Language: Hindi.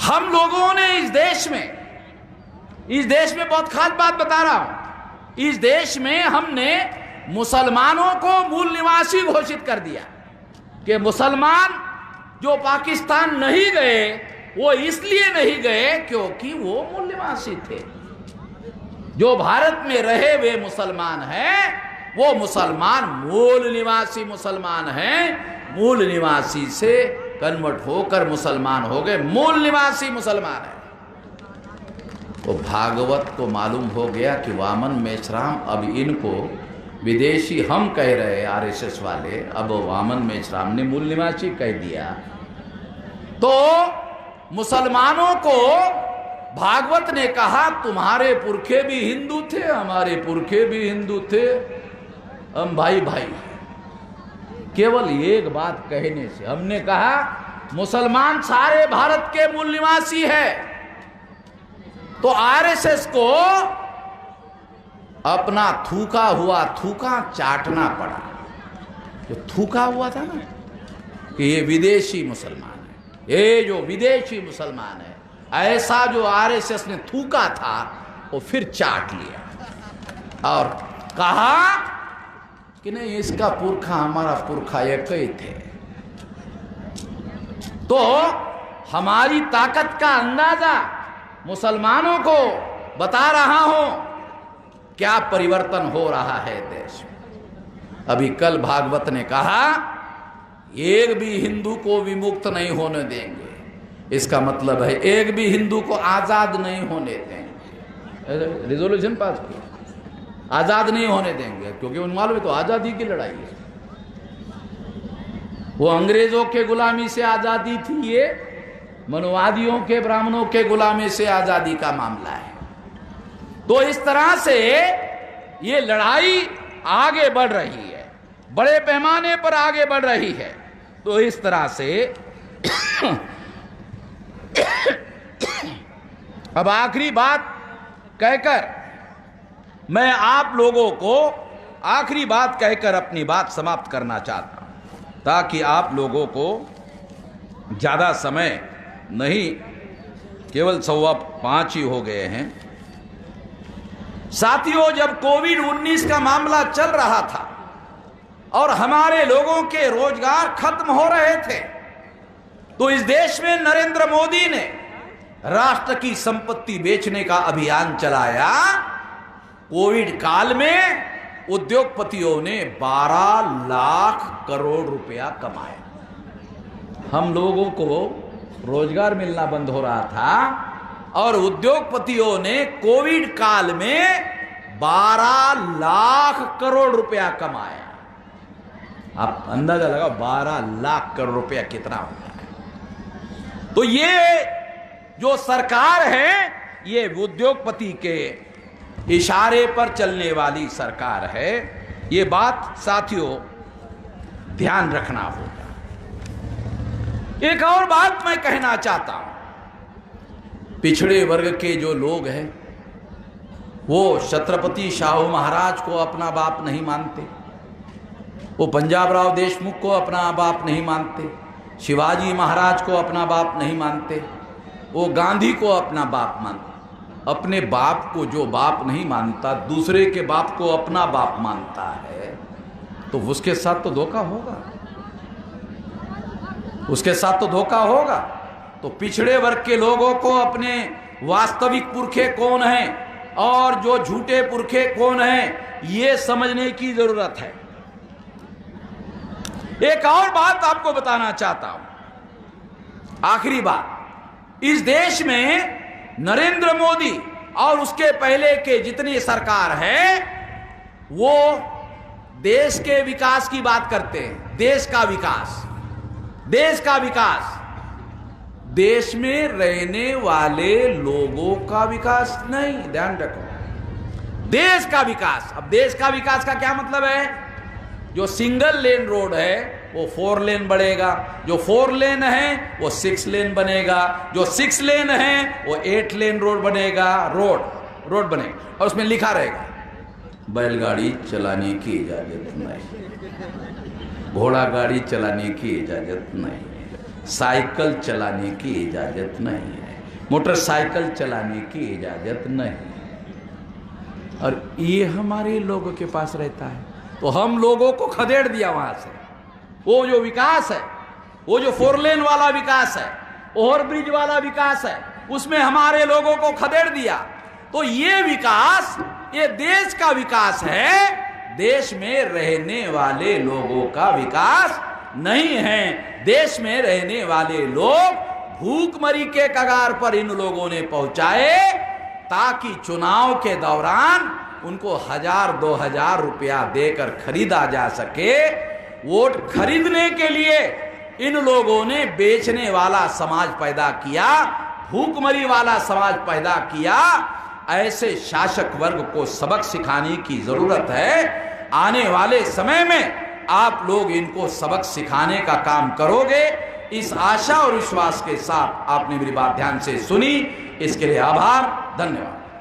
हम लोगों ने इस देश में बहुत खास बात बता रहा हूं, इस देश में हमने मुसलमानों को मूल निवासी घोषित कर दिया कि मुसलमान जो पाकिस्तान नहीं गए वो इसलिए नहीं गए क्योंकि वो मूल निवासी थे। जो भारत में रहे वे मुसलमान हैं, वो मुसलमान मूल निवासी मुसलमान हैं, मूल निवासी से कन्वर्ट होकर मुसलमान हो गए, मूल निवासी मुसलमान है। तो भागवत को मालूम हो गया कि वामन मेश्राम अब इनको विदेशी हम कह रहे आरएसएस वाले, अब वामन मेश्राम ने मूल निवासी कह दिया। तो मुसलमानों को भागवत ने कहा तुम्हारे पुरखे भी हिंदू थे, हमारे पुरखे भी हिंदू थे, हम भाई भाई। केवल एक बात कहने से हमने कहा मुसलमान सारे भारत के मूल निवासी है। तो आरएसएस को अपना थूका हुआ थूका चाटना पड़ा। जो थूका हुआ था ना कि ये विदेशी मुसलमान है, ये जो विदेशी मुसलमान है, ऐसा जो आरएसएस ने थूका था वो फिर चाट लिया और कहा कि नहीं, इसका पुरखा हमारा पुरखा एक ही थे। तो हमारी ताकत का अंदाजा मुसलमानों को बता रहा हूं, क्या परिवर्तन हो रहा है देश में। अभी कल भागवत ने कहा एक भी हिंदू को विमुक्त नहीं होने देंगे, इसका मतलब है एक भी हिंदू को आजाद नहीं होने देंगे। रिजोल्यूशन पास किया, आजाद नहीं होने देंगे, क्योंकि उन मालूम है तो आजादी की लड़ाई है। वो अंग्रेजों के गुलामी से आजादी थी, ये मनोवादियों के ब्राह्मणों के गुलामी से आजादी का मामला है। तो इस तरह से ये लड़ाई आगे बढ़ रही है, बड़े पैमाने पर आगे बढ़ रही है। तो इस तरह से अब आखिरी बात कहकर मैं आप लोगों को आखिरी बात कहकर अपनी बात समाप्त करना चाहता हूं, ताकि आप लोगों को ज्यादा समय नहीं, केवल 5:15 ही हो गए हैं। साथियों, जब कोविड-19 का मामला चल रहा था और हमारे लोगों के रोजगार खत्म हो रहे थे, तो इस देश में नरेंद्र मोदी ने राष्ट्र की संपत्ति बेचने का अभियान चलाया। कोविड काल में उद्योगपतियों ने 12 लाख करोड़ रुपया कमाया। हम लोगों को रोजगार मिलना बंद हो रहा था और उद्योगपतियों ने कोविड काल में 12 लाख करोड़ रुपया कमाया। आप अंदाजा लगाओ 12 लाख करोड़ रुपया कितना होता है। तो ये जो सरकार है, ये उद्योगपति के इशारे पर चलने वाली सरकार है। ये बात साथियों ध्यान रखना होगा। एक और बात मैं कहना चाहता हूं, पिछड़े वर्ग के जो लोग हैं वो छत्रपति शाहू महाराज को अपना बाप नहीं मानते, वो पंजाबराव देशमुख को अपना बाप नहीं मानते, शिवाजी महाराज को अपना बाप नहीं मानते, वो गांधी को अपना बाप मानते। अपने बाप को जो बाप नहीं मानता, दूसरे के बाप को अपना बाप मानता है, तो उसके साथ तो धोखा होगा, उसके साथ तो धोखा होगा। तो पिछड़े वर्ग के लोगों को अपने वास्तविक पुरखे कौन हैं और जो झूठे पुरखे कौन हैं, ये समझने की जरूरत है। एक और बात आपको बताना चाहता हूं, आखिरी बात। इस देश में नरेंद्र मोदी और उसके पहले के जितनी सरकार है, वो देश के विकास की बात करते हैं। देश का विकास, देश का विकास, देश में रहने वाले लोगों का विकास नहीं। ध्यान रखो, देश का विकास। अब देश का विकास का क्या मतलब है? जो सिंगल लेन रोड है वो 4 लेन बढ़ेगा, जो 4 लेन है वो 6 लेन बनेगा, जो 6 लेन है वो 8 लेन रोड बनेगा, रोड बनेगा। और उसमें लिखा रहेगा बैलगाड़ी चलाने की इजाजत नहीं, घोड़ा गाड़ी चलाने की इजाजत नहीं, साइकिल चलाने की इजाजत नहीं है, मोटरसाइकिल चलाने की इजाजत नहीं है। और ये हमारे लोगों के पास रहता है, तो हम लोगों को खदेड़ दिया वहां से। वो जो विकास है, वो जो 4 लेन वाला विकास है, ओवर ब्रिज वाला विकास है, उसमें हमारे लोगों को खदेड़ दिया। तो ये विकास, ये देश का विकास है, देश में रहने वाले लोगों का विकास नहीं है। देश में रहने वाले लोग भूखमरी के कगार पर इन लोगों ने पहुंचाए, ताकि चुनाव के दौरान उनको 1000-2000 रुपया देकर खरीदा जा सके। वोट खरीदने के लिए इन लोगों ने बेचने वाला समाज पैदा किया, भूखमरी वाला समाज पैदा किया। ऐसे शासक वर्ग को सबक सिखाने की जरूरत है। आने वाले समय में आप लोग इनको सबक सिखाने का काम करोगे, इस आशा और विश्वास के साथ आपने मेरी बात ध्यान से सुनी, इसके लिए आभार, धन्यवाद।